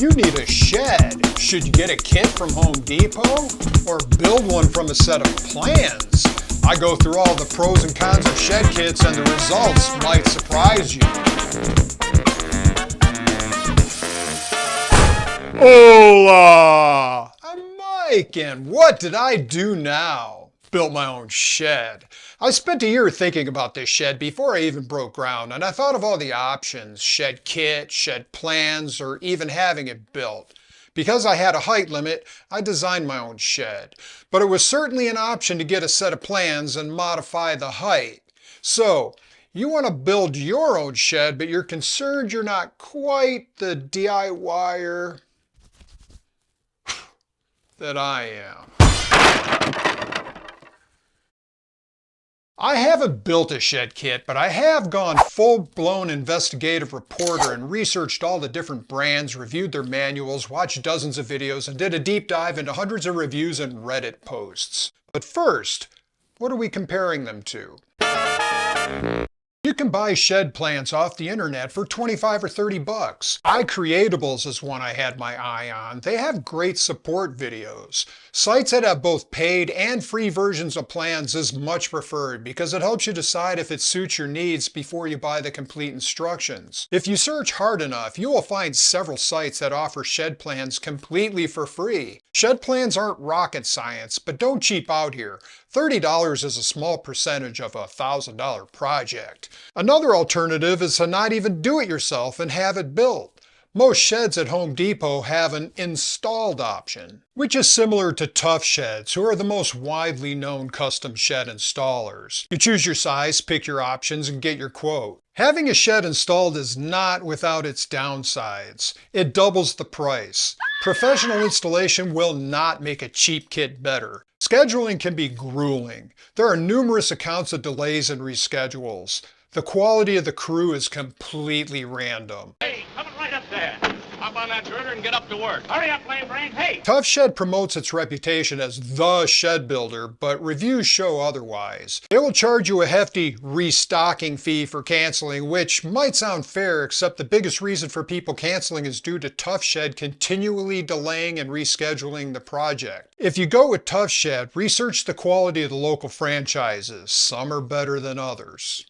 You need a shed. Should you get a kit from Home Depot or build one from a set of plans? I go through all the pros and cons of shed kits and the results might surprise you. Hola! I'm Mike, and what did I do now? Built my own shed. I spent a year thinking about this shed before I even broke ground, and I thought of all the options: shed kit, shed plans, or even having it built. Because I had a height limit, I designed my own shed. But it was certainly an option to get a set of plans and modify the height. So, you want to build your own shed, but you're concerned you're not quite the DIYer that I am. I haven't built a shed kit, but I have gone full-blown investigative reporter and researched all the different brands, reviewed their manuals, watched dozens of videos, and did a deep dive into hundreds of reviews and Reddit posts. But first, what are we comparing them to? You can buy shed plans off the internet for 25 or 30 bucks. iCreatables is one I had my eye on. They have great support videos. Sites that have both paid and free versions of plans is much preferred because it helps you decide if it suits your needs before you buy the complete instructions. If you search hard enough, you will find several sites that offer shed plans completely for free. Shed plans aren't rocket science, but don't cheap out here. $30 is a small percentage of a $1,000 project. Another alternative is to not even do it yourself and have it built. Most sheds at Home Depot have an installed option, which is similar to Tough Sheds, who are the most widely known custom shed installers. You choose your size, pick your options, and get your quote. Having a shed installed is not without its downsides. It doubles the price. Professional installation will not make a cheap kit better. Scheduling can be grueling. There are numerous accounts of delays and reschedules. The quality of the crew is completely random. Hey, coming right up there. Hop on that girder and get up to work. Hurry up, lame brain. Hey! Tough Shed promotes its reputation as the shed builder, but reviews show otherwise. They will charge you a hefty restocking fee for canceling, which might sound fair, except the biggest reason for people canceling is due to Tough Shed continually delaying and rescheduling the project. If you go with Tough Shed, research the quality of the local franchises. Some are better than others.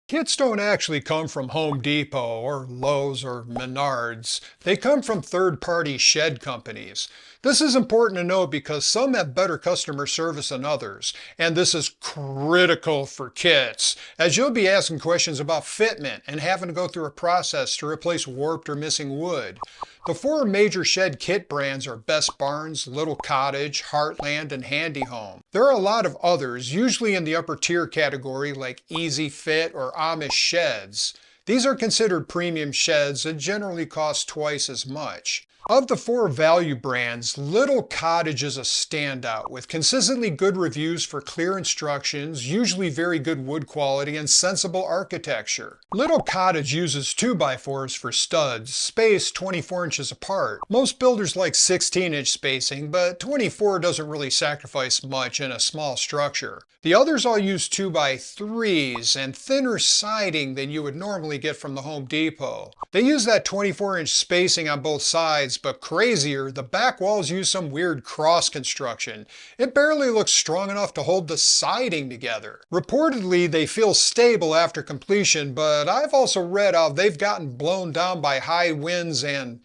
Kits don't actually come from Home Depot or Lowe's or Menards. They come from third-party shed companies. This is important to know because some have better customer service than others, and this is critical for kits, as you'll be asking questions about fitment and having to go through a process to replace warped or missing wood. The four major shed kit brands are Best Barnes, Little Cottage, Heartland, and Handy Home. There are a lot of others, usually in the upper tier category like Easy Fit or Amish Sheds. These are considered premium sheds and generally cost twice as much. Of the four value brands, Little Cottage is a standout with consistently good reviews for clear instructions, usually very good wood quality, and sensible architecture. Little Cottage uses 2x4s for studs, spaced 24 inches apart. Most builders like 16-inch spacing, but 24 doesn't really sacrifice much in a small structure. The others all use 2x3s and thinner siding than you would normally get from the Home Depot. They use that 24-inch spacing on both sides, but crazier, the back walls use some weird cross construction. It barely looks strong enough to hold the siding together. Reportedly, they feel stable after completion, but I've also read how they've gotten blown down by high winds and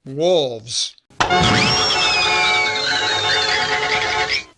wolves.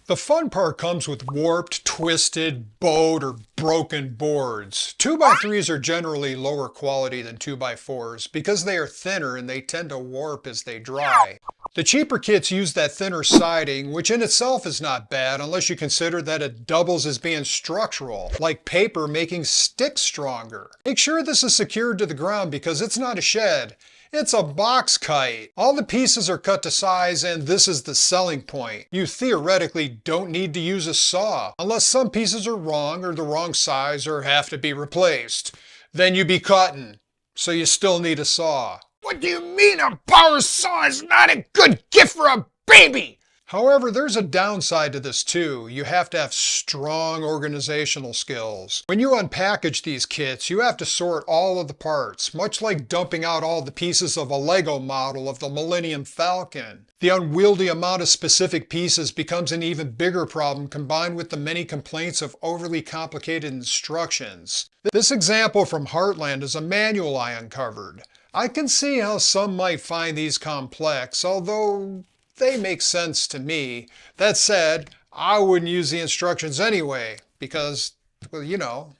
The fun part comes with warped, twisted, bowed, or broken boards. 2x3s are generally lower quality than 2x4s because they are thinner and they tend to warp as they dry. The cheaper kits use that thinner siding, which in itself is not bad unless you consider that it doubles as being structural, like paper making sticks stronger. Make sure this is secured to the ground because it's not a shed. It's a box kite. All the pieces are cut to size, and this is the selling point. You theoretically don't need to use a saw, unless some pieces are wrong or the wrong size or have to be replaced. Then you be cutting, so you still need a saw. What do you mean a power saw is not a good gift for a baby? However, there's a downside to this too. You have to have strong organizational skills. When you unpackage these kits, you have to sort all of the parts, much like dumping out all the pieces of a Lego model of the Millennium Falcon. The unwieldy amount of specific pieces becomes an even bigger problem combined with the many complaints of overly complicated instructions. This example from Heartland is a manual I uncovered. I can see how some might find these complex, although they make sense to me. That said, I wouldn't use the instructions anyway, because, well, you know,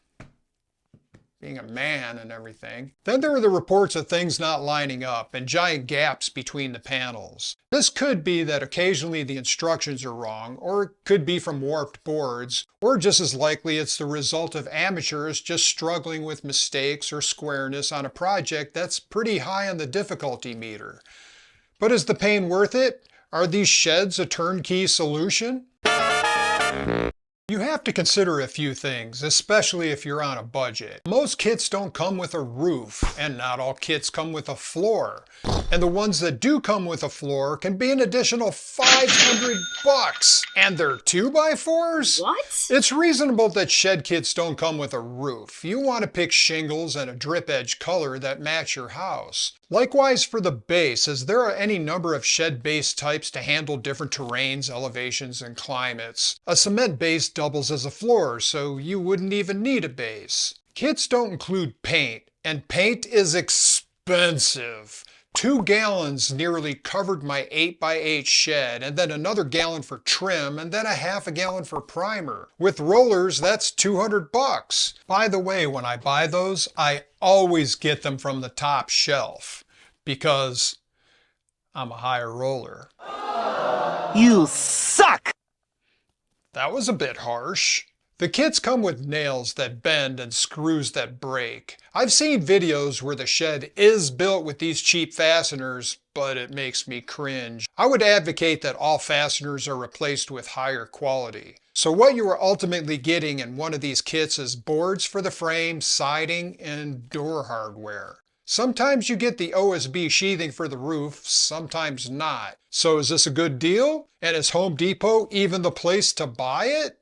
being a man and everything. Then there are the reports of things not lining up and giant gaps between the panels. This could be that occasionally the instructions are wrong, or it could be from warped boards, or just as likely it's the result of amateurs just struggling with mistakes or squareness on a project that's pretty high on the difficulty meter. But is the pain worth it? Are these sheds a turnkey solution? You have to consider a few things, especially if you're on a budget. Most kits don't come with a roof, and not all kits come with a floor. And the ones that do come with a floor can be an additional $500. And they're 2x4s? What? It's reasonable that shed kits don't come with a roof. You want to pick shingles and a drip edge color that match your house. Likewise for the base, as there are any number of shed base types to handle different terrains, elevations, and climates. A cement base doubles as a floor, so you wouldn't even need a base. Kits don't include paint, and paint is expensive. 2 gallons nearly covered my 8x8 shed, and then another gallon for trim, and then a half a gallon for primer. With rollers, that's $200. By the way, when I buy those, I always get them from the top shelf, because I'm a higher roller. You suck! That was a bit harsh. The kits come with nails that bend and screws that break. I've seen videos where the shed is built with these cheap fasteners, but it makes me cringe. I would advocate that all fasteners are replaced with higher quality. So what you are ultimately getting in one of these kits is boards for the frame, siding, and door hardware. Sometimes you get the OSB sheathing for the roof, sometimes not. So is this a good deal? And is Home Depot even the place to buy it?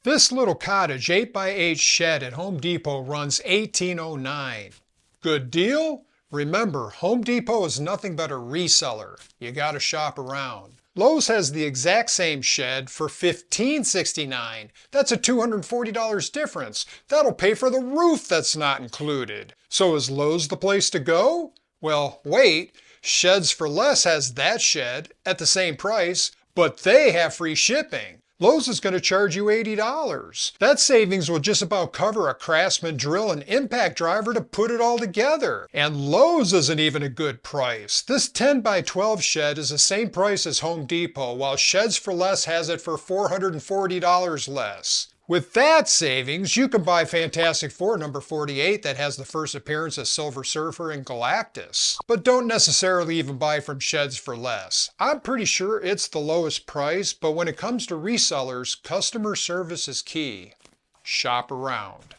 This little cottage 8x8 shed at Home Depot runs $18.09. Good deal? Remember, Home Depot is nothing but a reseller. You gotta shop around. Lowe's has the exact same shed for $15.69. That's a $240 difference. That'll pay for the roof that's not included. So is Lowe's the place to go? Well, wait. Sheds for Less has that shed at the same price, but they have free shipping. Lowe's is going to charge you $80. That savings will just about cover a Craftsman drill and impact driver to put it all together. And Lowe's isn't even a good price. This 10x12 shed is the same price as Home Depot, while Sheds for Less has it for $440 less. With that savings, you can buy Fantastic Four number 48 that has the first appearance of Silver Surfer and Galactus. But don't necessarily even buy from Sheds for Less. I'm pretty sure it's the lowest price, but when it comes to resellers, customer service is key. Shop around.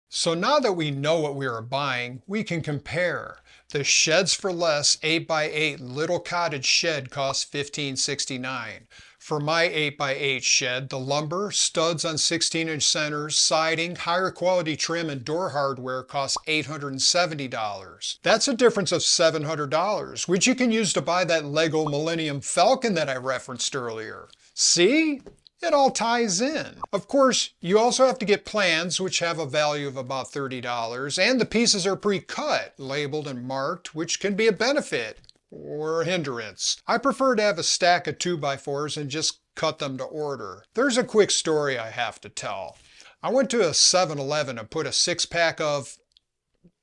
So now that we know what we are buying, we can compare. The Sheds for Less 8x8 little cottage shed costs $15.69. For my 8x8 shed, the lumber, studs on 16-inch centers, siding, higher quality trim, and door hardware costs $870. That's a difference of $700, which you can use to buy that Lego Millennium Falcon that I referenced earlier. See? It all ties in. Of course, you also have to get plans, which have a value of about $30, and the pieces are pre-cut, labeled and marked, which can be a benefit or a hindrance. I prefer to have a stack of 2x4s and just cut them to order. There's a quick story I have to tell. I went to a 7-Eleven and put a 6-pack of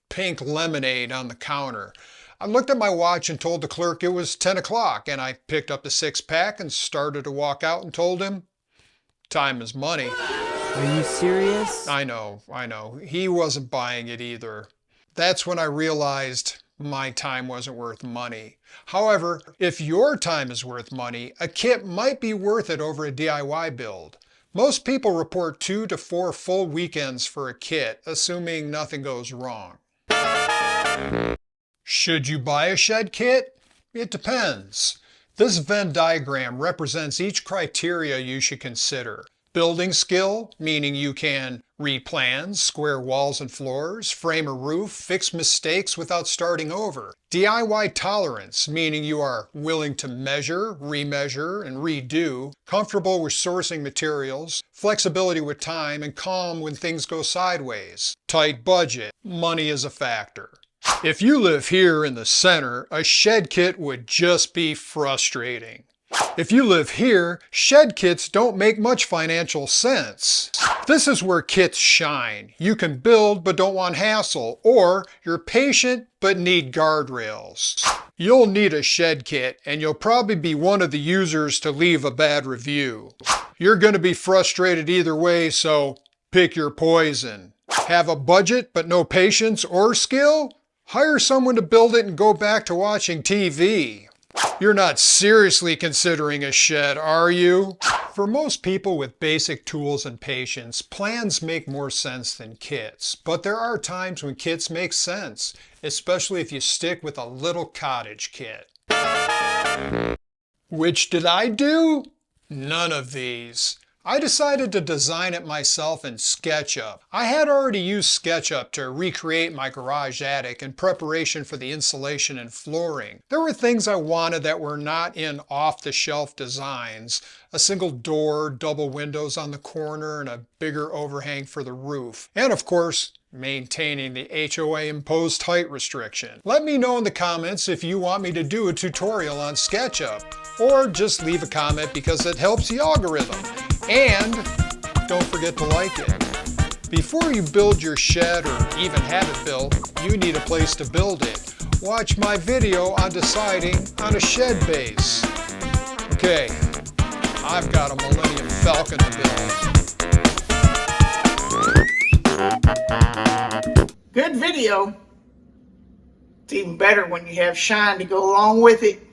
pink lemonade on the counter. I looked at my watch and told the clerk it was 10 o'clock, and I picked up the 6-pack and started to walk out and told him, time is money. Are you serious? I know. He wasn't buying it either. That's when I realized my time wasn't worth money. However, if your time is worth money, a kit might be worth it over a DIY build. Most people report 2 to 4 full weekends for a kit, assuming nothing goes wrong. Should you buy a shed kit? It depends. This Venn diagram represents each criteria you should consider. Building skill, meaning you can read plans, square walls and floors, frame a roof, fix mistakes without starting over. DIY tolerance, meaning you are willing to measure, remeasure, and redo, comfortable with sourcing materials, flexibility with time, and calm when things go sideways. Tight budget, money is a factor. If you live here in the center, a shed kit would just be frustrating. If you live here, shed kits don't make much financial sense. This is where kits shine. You can build but don't want hassle, or you're patient but need guardrails. You'll need a shed kit, and you'll probably be one of the users to leave a bad review. You're going to be frustrated either way, so pick your poison. Have a budget but no patience or skill? Hire someone to build it and go back to watching TV. You're not seriously considering a shed, are you? For most people with basic tools and patience, plans make more sense than kits. But there are times when kits make sense, especially if you stick with a little cottage kit. Which did I do? None of these. I decided to design it myself in SketchUp. I had already used SketchUp to recreate my garage attic in preparation for the insulation and flooring. There were things I wanted that were not in off-the-shelf designs. A single door, double windows on the corner, and a bigger overhang for the roof. And of course, maintaining the HOA imposed height restriction. Let me know in the comments if you want me to do a tutorial on SketchUp, or just leave a comment because it helps the algorithm. And don't forget to like it. Before you build your shed or even have it built, you need a place to build it. Watch my video on deciding on a shed base. Okay, I've got a Millennium Falcon to build. Good video. It's even better when you have shine to go along with it.